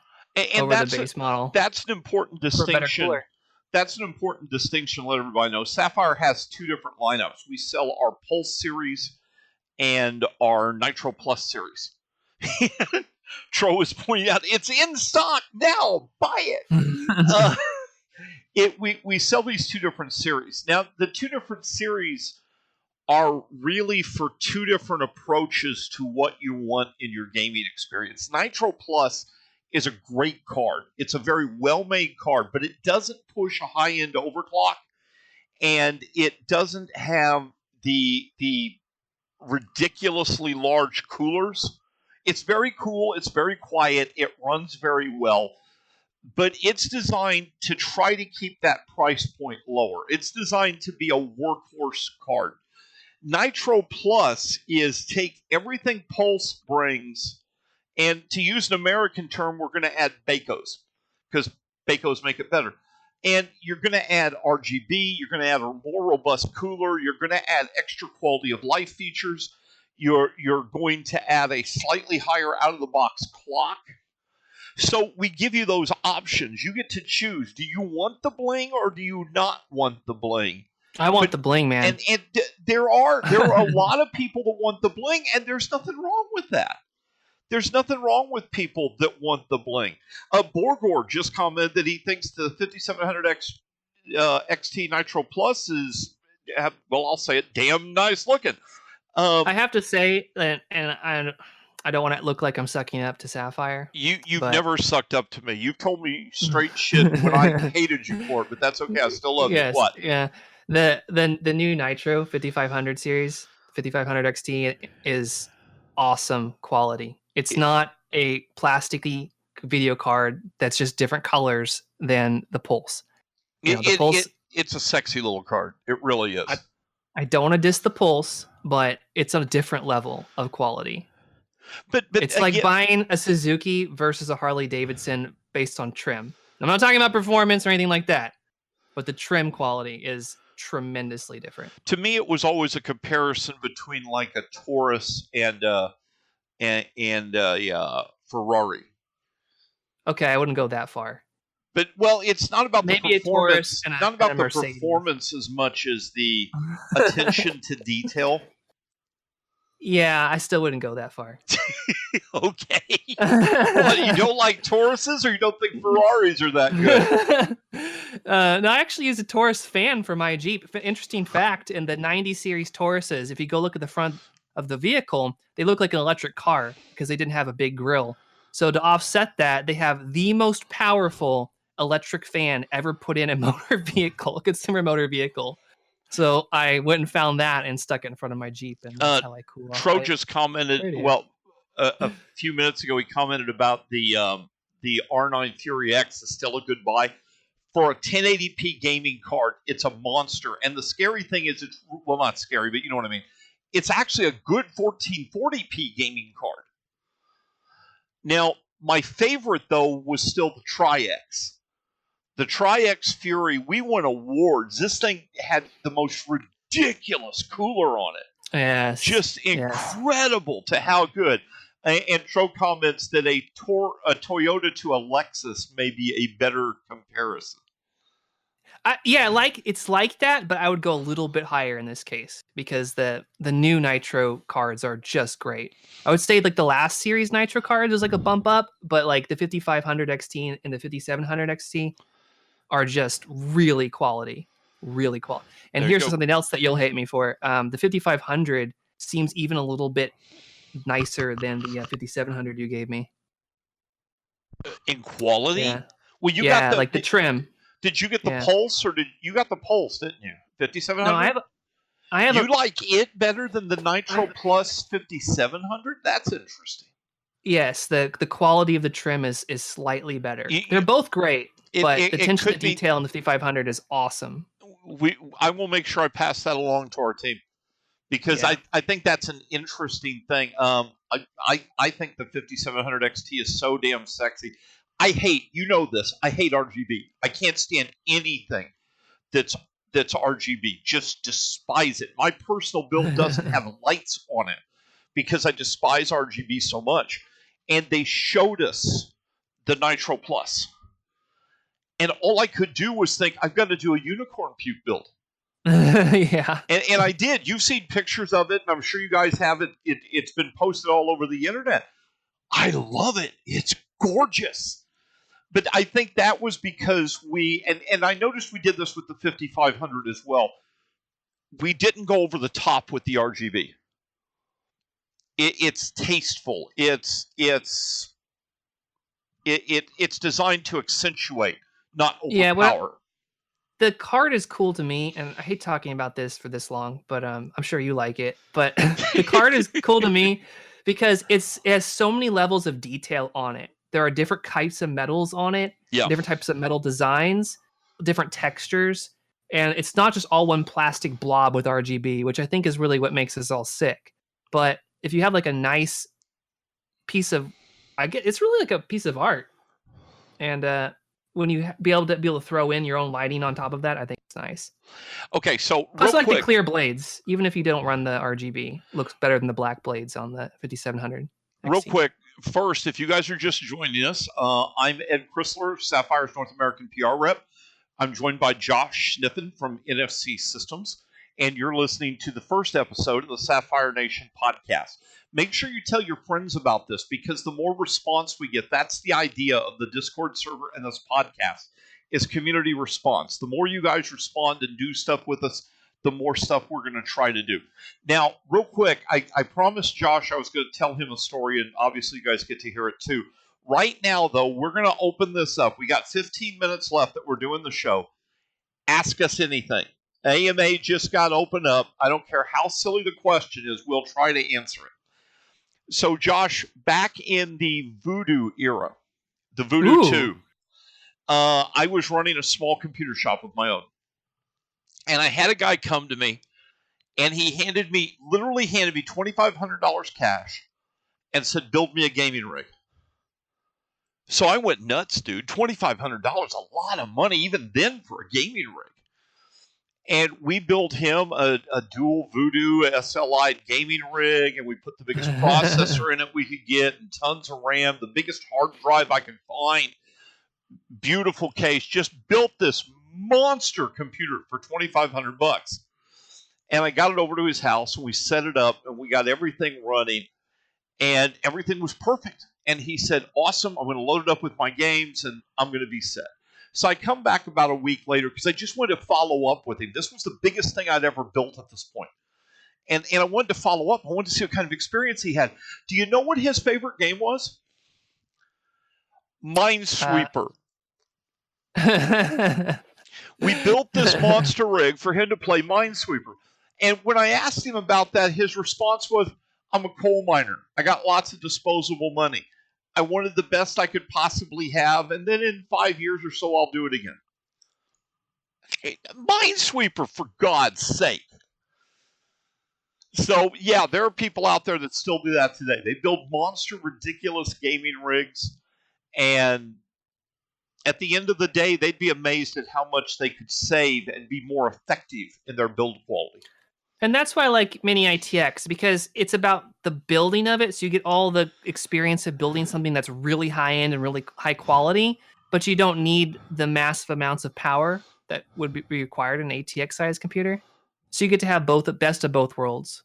over the base model. That's an important distinction. That's an important distinction to let everybody know. Sapphire has two different lineups. We sell our Pulse series and our Nitro Plus series. Tro is pointing out, it's in stock now. Buy it. We sell these two different series. Now, the two different series are really for two different approaches to what you want in your gaming experience. Nitro Plus is a great card. It's a very well-made card, but it doesn't push a high-end overclock, and it doesn't have the ridiculously large coolers. It's very cool. It's very quiet. It runs very well, but it's designed to try to keep that price point lower. It's designed to be a workhorse card. Nitro Plus is take everything Pulse brings, and to use an American term, we're going to add Bacos, because Bacos make it better. And you're going to add RGB, you're going to add a more robust cooler, you're going to add extra quality of life features, you're going to add a slightly higher out-of-the-box clock. So we give you those options. You get to choose. Do you want the bling or do you not want the bling? I want the bling, man. And there are a lot of people that want the bling, and there's nothing wrong with that. There's nothing wrong with people that want the bling. Borgor just commented that he thinks the 5700X XT Nitro Plus is, well, I'll say it, damn nice looking. I have to say, and I don't want to look like I'm sucking up to Sapphire. You've never sucked up to me. You've told me straight shit when I hated you for it, but that's okay. I still love you. What? Yeah. The new Nitro 5500 series, 5500 XT is awesome quality. It's not a plasticky video card that's just different colors than the Pulse. It's a sexy little card. It really is. I don't want to diss the Pulse, but it's on a different level of quality. But it's like buying a Suzuki versus a Harley Davidson based on trim. I'm not talking about performance or anything like that, but the trim quality is tremendously different. To me, it was always a comparison between like a Taurus and Ferrari. Okay, I wouldn't go that far. But well, it's not about Maybe the performance, a Taurus not about and a the Mercedes. performance as much as the attention to detail. Yeah, I still wouldn't go that far. Okay. What, you don't like Tauruses, or you don't think Ferraris are that good? No, I actually use a Taurus Fan for my Jeep. Interesting fact, in the 90 series Tauruses, if you go look at the front of the vehicle, they look like an electric car because they didn't have a big grill. So to offset that, they have the most powerful electric fan ever put in a motor vehicle, a consumer motor vehicle. So I went and found that and stuck it in front of my Jeep, and that's how I cool off. Tro just commented, a few minutes ago, he commented about the R9 Fury X is still a good buy. For a 1080p gaming card, it's a monster. And the scary thing is, it's, well, not scary, but you know what I mean. It's actually a good 1440p gaming card. Now, my favorite, though, was still the Tri-X. The Tri-X Fury, we won awards. This thing had the most ridiculous cooler on it. Yes. Just incredible to how good. And Tro comments that a Toyota to a Lexus may be a better comparison. It's like that, but I would go a little bit higher in this case because the new Nitro cards are just great. I would say like the last series Nitro cards is like a bump up, but like the 5500 XT and the 5700 XT are just really quality. And here's something else that you'll hate me for. The 5500 seems even a little bit nicer than the 5700 you gave me. In quality? Yeah. Well, you got the trim. Did you get the Pulse, or you got the Pulse, didn't you? 5700? No, I have. You like it better than the Nitro Plus 5700? That's interesting. Yes, the quality of the trim is slightly better. They're both great, but the attention to detail in the 5500 is awesome. I will make sure I pass that along to our team, because I think that's an interesting thing. I think the 5700 XT is so damn sexy. I hate RGB. I can't stand anything that's RGB. Just despise it. My personal build doesn't have lights on it because I despise RGB so much. And they showed us the Nitro Plus. And all I could do was think, I've got to do a unicorn puke build. Yeah. And I did. You've seen pictures of it, and I'm sure you guys have it. It's been posted all over the internet. I love it. It's gorgeous. But I think that was because and I noticed we did this with the 5500 as well. We didn't go over the top with the RGB. It's tasteful. It's designed to accentuate, not overpower. The card is cool to me, and I hate talking about this for this long, but I'm sure you like it. But the card is cool to me because it has so many levels of detail on it. There are different types of metals on it, different types of metal designs, different textures, and it's not just all one plastic blob with RGB, which I think is really what makes us all sick. But if you have like a nice piece of, it's really like a piece of art, and when you be able to throw in your own lighting on top of that, I think it's nice. Okay, so plus, like the clear blades, even if you don't run the RGB, looks better than the black blades on the 5700. Real quick, first, if you guys are just joining us, I'm Ed Chrysler, Sapphire's North American PR rep. I'm joined by Josh Sniffen from NFC Systems, and you're listening to the first episode of the Sapphire Nation podcast. Make sure you tell your friends about this, because the more response we get, that's the idea of the Discord server and this podcast, is community response. The more you guys respond and do stuff with us, the more stuff we're going to try to do. Now, real quick, I promised Josh I was going to tell him a story, and obviously you guys get to hear it too. Right now, though, we're going to open this up. We got 15 minutes left that we're doing the show. Ask us anything. AMA just got opened up. I don't care how silly the question is. We'll try to answer it. So, Josh, back in the Voodoo era, the Voodoo 2, I was running a small computer shop of my own. And I had a guy come to me, and he literally handed me $2,500 cash and said, build me a gaming rig. So I went nuts, dude. $2,500, a lot of money even then for a gaming rig. And we built him a dual Voodoo SLI gaming rig, and we put the biggest processor in it we could get, and tons of RAM, the biggest hard drive I could find. Beautiful case. Just built this monster computer for $2,500. And I got it over to his house, and we set it up, and we got everything running, and everything was perfect. And he said, awesome, I'm going to load it up with my games, and I'm going to be set. So I come back about a week later because I just wanted to follow up with him. This was the biggest thing I'd ever built at this point. And I wanted to follow up. I wanted to see what kind of experience he had. Do you know what his favorite game was? Minesweeper. We built this monster rig for him to play Minesweeper. And when I asked him about that, his response was, I'm a coal miner. I got lots of disposable money. I wanted the best I could possibly have, and then in 5 years or so, I'll do it again. Hey, Minesweeper, for God's sake. So, yeah, there are people out there that still do that today. They build monster, ridiculous gaming rigs, and at the end of the day, they'd be amazed at how much they could save and be more effective in their build quality. And that's why I like Mini ITX, because it's about the building of it. So you get all the experience of building something that's really high end and really high quality, but you don't need the massive amounts of power that would be required in an ATX size computer. So you get to have both the best of both worlds.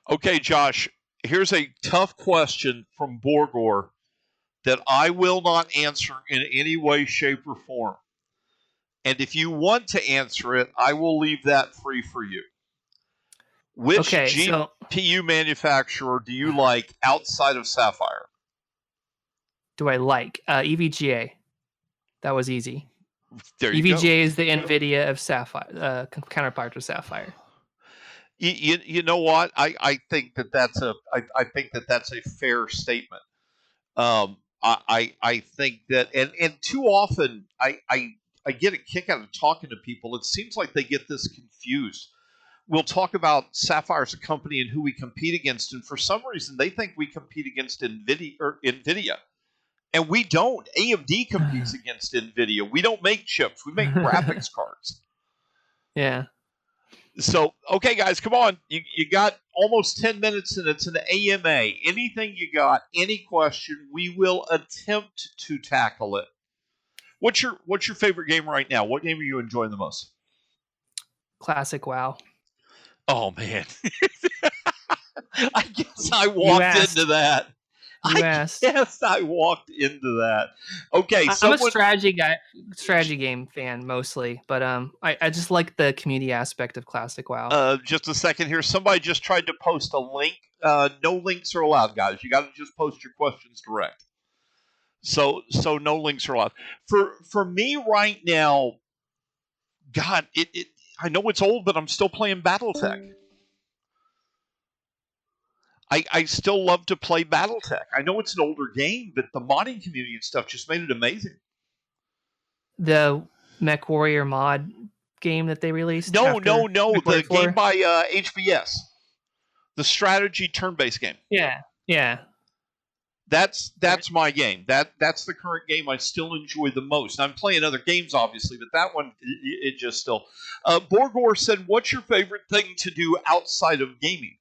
Okay, Josh, here's a tough question from Borgor that I will not answer in any way, shape, or form. And if you want to answer it, I will leave that free for you. Which GPU manufacturer do you like outside of Sapphire? Do I like EVGA? That was easy. There you EVGA go. is the NVIDIA of Sapphire, counterpart to Sapphire. You know what? I think that's a fair statement. I think that and too often I get a kick out of talking to people. It seems like they get this confused. We'll talk about Sapphire as a company and who we compete against, and for some reason they think we compete against NVIDIA, and we don't. AMD competes against NVIDIA. We don't make chips. We make graphics cards. Yeah. So, okay, guys, come on. You got almost 10 minutes, and it's an AMA. Anything you got, any question, we will attempt to tackle it. What's your favorite game right now? What game are you enjoying the most? Classic WoW. Oh, man. I guess I walked into that. You asked. Yes, I walked into that. Okay, I'm a strategy game fan mostly, but I just like the community aspect of Classic WoW. Just a second here. Somebody just tried to post a link. No links are allowed, guys. You got to just post your questions direct. So no links are allowed. For me right now, God, I know it's old, but I'm still playing BattleTech. I still love to play BattleTech. I know it's an older game, but the modding community and stuff just made it amazing. The MechWarrior mod game that they released? No. The game by HBS. The strategy turn-based game. Yeah. That's my game. That's the current game I still enjoy the most. I'm playing other games, obviously, but that one, it just still... Borgor said, what's your favorite thing to do outside of gaming?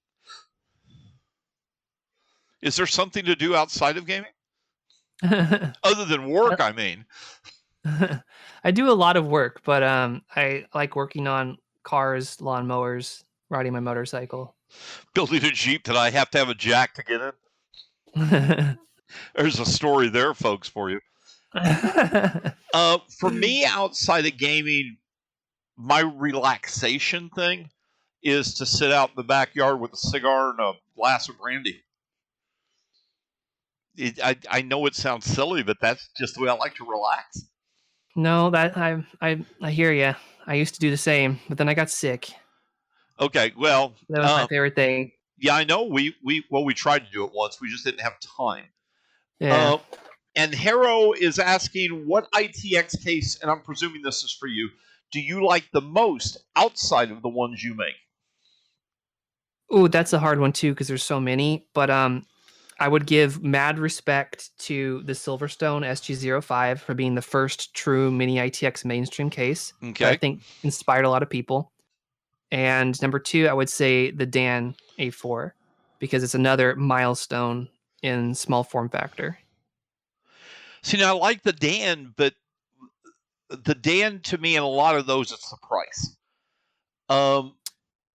Is there something to do outside of gaming? Other than work, I mean. I do a lot of work, but I like working on cars, lawnmowers, riding my motorcycle. Building a Jeep that I have to have a jack to get in? There's a story there, folks, for you. For me, outside of gaming, my relaxation thing is to sit out in the backyard with a cigar and a glass of brandy. I know it sounds silly, but that's just the way I like to relax. No, that I hear you. I used to do the same, but then I got sick. Okay, well, that was my favorite thing. Yeah, I know. We tried to do it once. We just didn't have time. Yeah. And Harrow is asking, what ITX case, and I'm presuming this is for you, do you like the most outside of the ones you make? Ooh, that's a hard one too because there's so many. But I would give mad respect to the Silverstone SG05 for being the first true mini ITX mainstream case. Okay. That I think inspired a lot of people. And number 2, I would say the Dan A4 because it's another milestone in small form factor. See, now I like the Dan, but the Dan to me, and a lot of those, it's the price.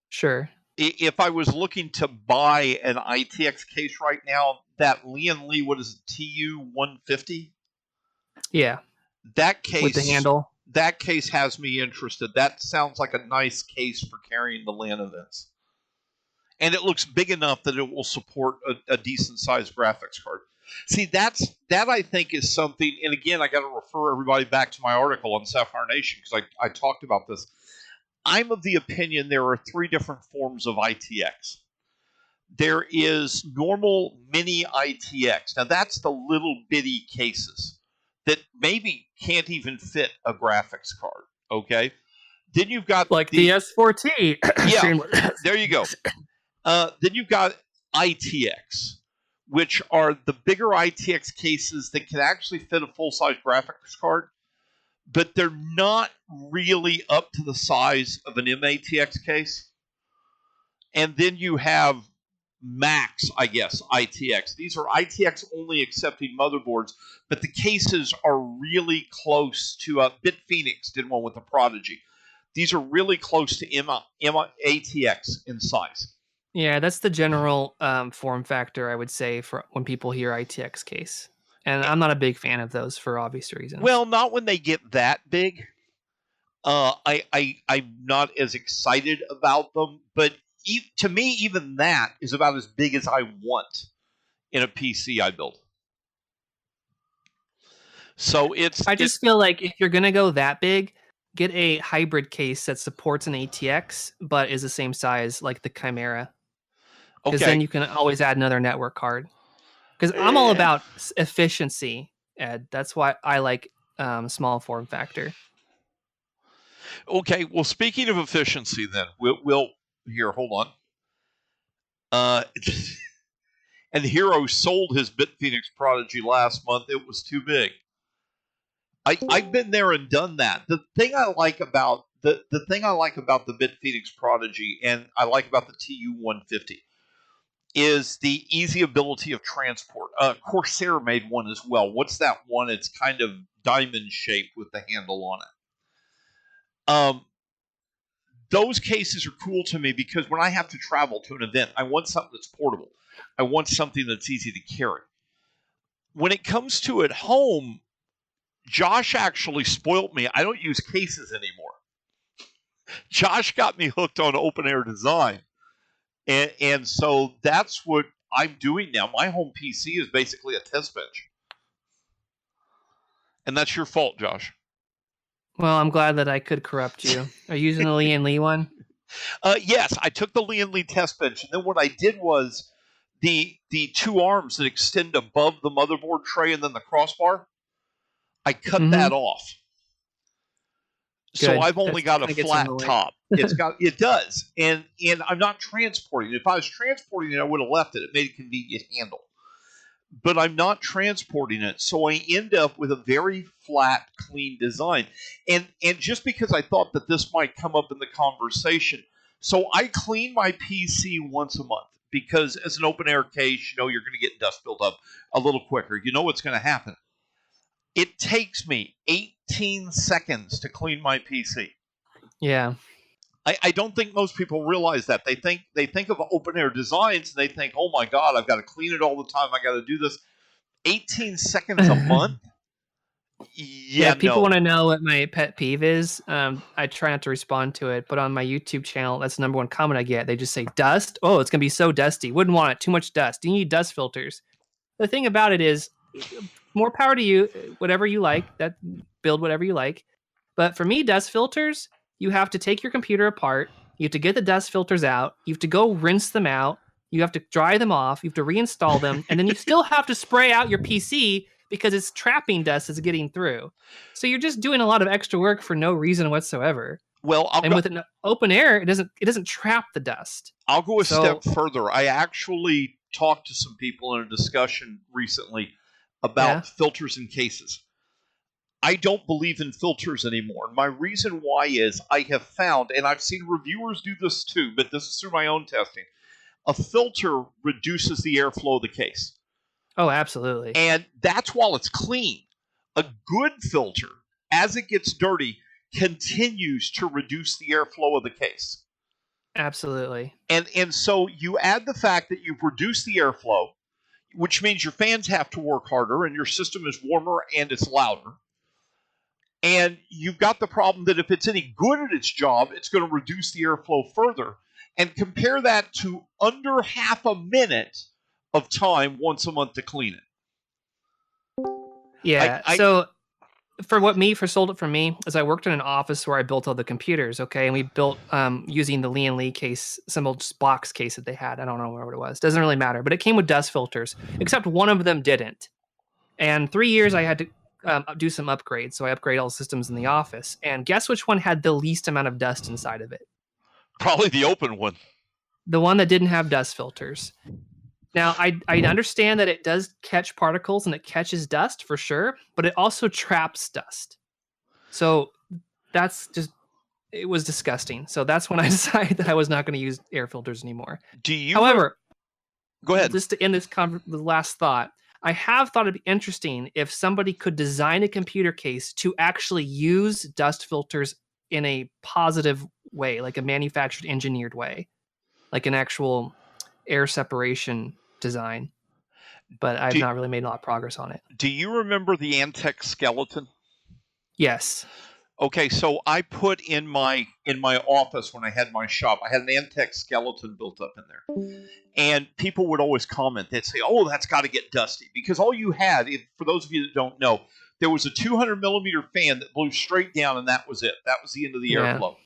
Sure. If I was looking to buy an ITX case right now, that Lee, what is it, TU 150? Yeah. That case with the handle. That case has me interested. That sounds like a nice case for carrying the LAN events. And it looks big enough that it will support a decent sized graphics card. See, that I think is something, and again, I got to refer everybody back to my article on Sapphire Nation because I talked about this. I'm of the opinion there are 3 different forms of ITX. There is normal mini ITX. Now, that's the little bitty cases that maybe can't even fit a graphics card, okay? Then you've got like the S4T. Yeah, there you go. Then you've got ITX, which are the bigger ITX cases that can actually fit a full-size graphics card, but they're not really up to the size of an MATX case. And then you have Max, I guess, ITX. These are ITX only accepting motherboards, but the cases are really close to BitPhoenix did one with the Prodigy. These are really close to ATX in size. Yeah, that's the general form factor, I would say, for when people hear ITX case. And I'm not a big fan of those for obvious reasons. Well, not when they get that big. I'm not as excited about them, but to me, even that is about as big as I want in a PC I build. So I just feel like if you're going to go that big, get a hybrid case that supports an ATX, but is the same size like the Chimera. Because then you can always add another network card. Because I'm all about efficiency, Ed. That's why I like small form factor. Okay, well, speaking of efficiency, then we'll here. Hold on. And Hero sold his BitPhoenix Prodigy last month. It was too big. I've been there and done that. The thing I like about the BitPhoenix Prodigy, and I like about the TU 150, is the easy ability of transport. Corsair made one as well. What's that one? It's kind of diamond shaped with the handle on it. Those cases are cool to me because when I have to travel to an event, I want something that's portable. I want something that's easy to carry. When it comes to at home, Josh actually spoiled me. I don't use cases anymore. Josh got me hooked on open air design. And so that's what I'm doing now. My home PC is basically a test bench. And that's your fault, Josh. Well, I'm glad that I could corrupt you. Are you using the Lee one? Yes, I took the Lee test bench. And then what I did was the 2 arms that extend above the motherboard tray and then the crossbar, I cut that off. Good. So I've only got a flat top. It does. And I'm not transporting it. If I was transporting it, I would have left it. It made a convenient handle. But I'm not transporting it. So I end up with a very flat, clean design. And just because I thought that this might come up in the conversation, so I clean my PC once a month. Because as an open air case, you're going to get dust built up a little quicker. You know what's going to happen. It takes me 18 seconds to clean my PC. Yeah. I don't think most people realize that. They think of open air designs and they think, oh my God, I've got to clean it all the time. I got to do this. 18 seconds a month? Yeah, people want to know what my pet peeve is. I try not to respond to it, but on my YouTube channel, that's the number 1 comment I get. They just say, dust? Oh, it's going to be so dusty. Wouldn't want it. Too much dust. You need dust filters. The thing about it is, more power to you, whatever you like, build whatever you like. But for me, dust filters, you have to take your computer apart. You have to get the dust filters out. You have to go rinse them out. You have to dry them off. You have to reinstall them. And then you still have to spray out your PC because it's trapping dust as it's getting through. So you're just doing a lot of extra work for no reason whatsoever. Well, with an open air, it doesn't trap the dust. I'll go a step further. I actually talked to some people in a discussion recently about filters and cases. I don't believe in filters anymore. And my reason why is I have found, and I've seen reviewers do this too, but this is through my own testing, a filter reduces the airflow of the case. Oh, absolutely. And that's while it's clean. A good filter, as it gets dirty, continues to reduce the airflow of the case. Absolutely. And so you add the fact that you've reduced the airflow, which means your fans have to work harder and your system is warmer and it's louder. And you've got the problem that if it's any good at its job, it's going to reduce the airflow further. And compare that to under half a minute of time once a month to clean it. Yeah. So for sold it for me is I worked in an office where I built all the computers. Okay. And we built using the Lee & Lee case, some old box case that they had. I don't know what it was. Doesn't really matter, but it came with dust filters, except one of them didn't. And 3 years I had to do some upgrades. So I upgraded all the systems in the office. And guess which one had the least amount of dust inside of it? Probably the open one. The one that didn't have dust filters. Now, I understand that it does catch particles and it catches dust for sure, but it also traps dust. So it was disgusting. So that's when I decided that I was not going to use air filters anymore. However, go ahead. Just to end the last thought, I have thought it'd be interesting if somebody could design a computer case to actually use dust filters in a positive way, like a manufactured, engineered way, like an actual air separation design. But I've not really made a lot of progress on it. Do you remember the Antec skeleton? Yes. Okay, so I put in my office when I had my shop, I had an Antec skeleton built up in there. And people would always comment, they'd say, oh, that's got to get dusty. Because all you had, for those of you that don't know, there was a 200 millimeter fan that blew straight down, and that was it. That was the end of the airflow.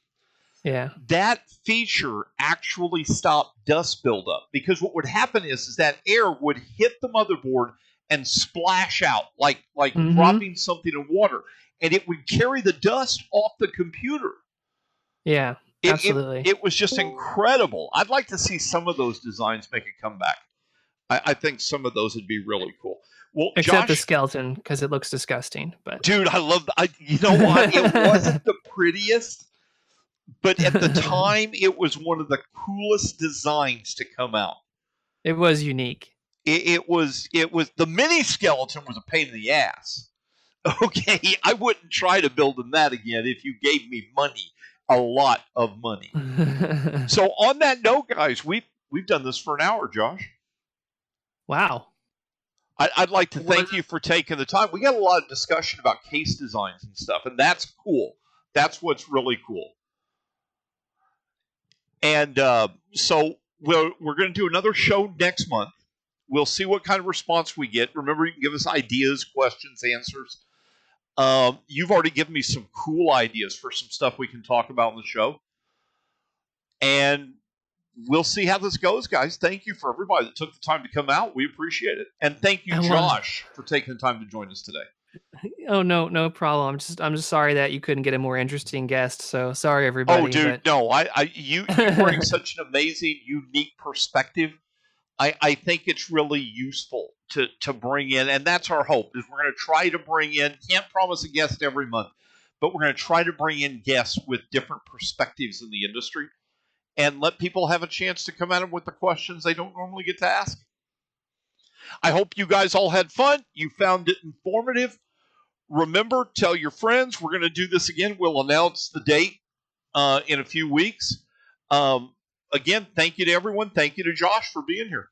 Yeah. That feature actually stopped dust buildup, because what would happen is that air would hit the motherboard and splash out like dropping something in water, and it would carry the dust off the computer. Yeah, absolutely. It was just incredible. I'd like to see some of those designs make a comeback. I think some of those would be really cool. Well, except Josh, the skeleton, because it looks disgusting. But dude, I love. You know what? It wasn't the prettiest, but at the time, it was one of the coolest designs to come out. It was unique. It was the mini skeleton was a pain in the ass. Okay, I wouldn't try to build that again if you gave me money, a lot of money. So on that note, guys, we've done this for an hour, Josh. Wow. I'd like to thank you for taking the time. We got a lot of discussion about case designs and stuff, and that's cool. That's what's really cool. And so we're going to do another show next month. We'll see what kind of response we get. Remember, you can give us ideas, questions, answers. You've already given me some cool ideas for some stuff we can talk about on the show. And we'll see how this goes, guys. Thank you for everybody that took the time to come out. We appreciate it. And thank you, Josh, for taking the time to join us today. Oh, no problem. I'm just sorry that you couldn't get a more interesting guest. So sorry, everybody. Oh, dude, no. You bring such an amazing, unique perspective. I think it's really useful to bring in, and that's our hope, is we're going to try to bring in, can't promise a guest every month, but we're going to try to bring in guests with different perspectives in the industry and let people have a chance to come at them with the questions they don't normally get to ask. I hope you guys all had fun. You found it informative. Remember, tell your friends. We're going to do this again. We'll announce the date in a few weeks. Again, thank you to everyone. Thank you to Josh for being here.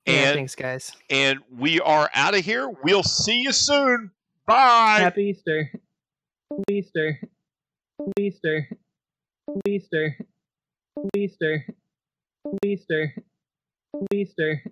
Yeah, thanks, guys. And we are out of here. We'll see you soon. Bye. Happy Easter. Easter. Easter. Easter. Easter. Easter. Easter.